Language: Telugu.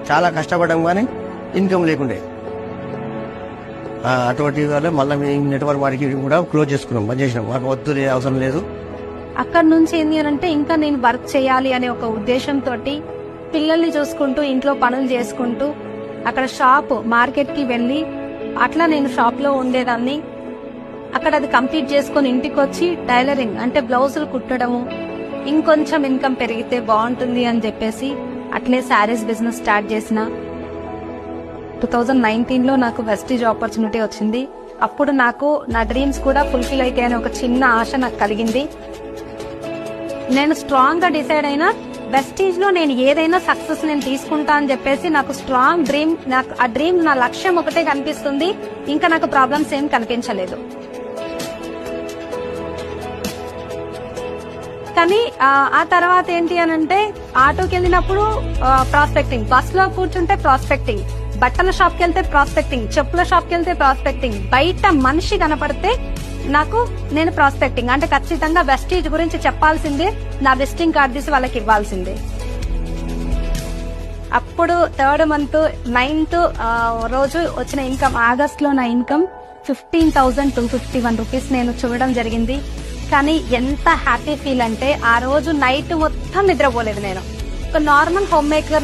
చాలా కష్టపడడం కానీ ఇన్కమ్ లేకుండే. అటువంటి వల్ల మళ్ళీ మేము నెట్వర్క్ మార్కెటింగ్ కూడా క్లోజ్ చేసుకున్నాం, బంద్ చేసినాం. మాకు వద్దు, అవసరం లేదు. అక్కడ నుంచి ఏంటి అని అంటే ఇంకా నేను వర్క్ చేయాలి అనే ఒక ఉద్దేశంతో పిల్లల్ని చూసుకుంటూ ఇంట్లో పనులు చేసుకుంటూ అక్కడ షాప్ మార్కెట్ కి వెళ్లి అట్లా నేను షాప్ లో ఉండేదాన్ని. అక్కడ అది కంప్లీట్ చేసుకుని ఇంటికి వచ్చి టైలరింగ్ అంటే బ్లౌజులు కుట్టడము, ఇంకొంచెం ఇన్కమ్ పెరిగితే బాగుంటుంది అని చెప్పేసి అట్లే శారీస్ బిజినెస్ స్టార్ట్ చేసిన. 2019లో నాకు వెస్టీజ్ ఆపర్చునిటీ వచ్చింది. అప్పుడు నాకు నా డ్రీమ్స్ కూడా ఫుల్ఫిల్ అయితే అనే ఒక చిన్న ఆశ నాకు కలిగింది. నేను స్ట్రాంగ్ గా డిసైడ్ అయినా వెస్టీజ్ లో నేను ఏదైనా సక్సెస్ నేను తీసుకుంటా అని చెప్పేసి నాకు స్ట్రాంగ్ డ్రీమ్, నాకు ఆ డ్రీమ్ నా లక్ష్యం ఒకటే కనిపిస్తుంది. ఇంకా నాకు ప్రాబ్లమ్స్ ఏం కనిపించలేదు. కానీ ఆ తర్వాత ఏంటి అని అంటే ఆటోకి వెళ్ళినప్పుడు ప్రాస్పెక్టింగ్, బస్ లో కూర్చుంటే ప్రాస్పెక్టింగ్, బట్టల షాప్ కి వెళ్తే ప్రాస్పెక్టింగ్, చెప్పుల షాప్ కి వెళ్తే ప్రాస్పెక్టింగ్, బయట మనిషి కనపడితే నాకు నేను ప్రాస్పెక్టింగ్ అంటే ఖచ్చితంగా వెస్టీజ్ గురించి చెప్పాల్సిందే, నా విజిటింగ్ కార్డ్ తీసి వాళ్ళకి ఇవ్వాల్సిందే. అప్పుడు 3rd month 9th రోజు వచ్చిన ఇన్కమ్, ఆగస్ట్ లో నా ఇన్కమ్ 15,251 రూపీస్ నేను చూడడం జరిగింది. కానీ ఎంత హ్యాపీ ఫీల్ అంటే ఆ రోజు నైట్ మొత్తం నిద్రపోలేదు. నేను ఒక నార్మల్ హోమ్ మేకర్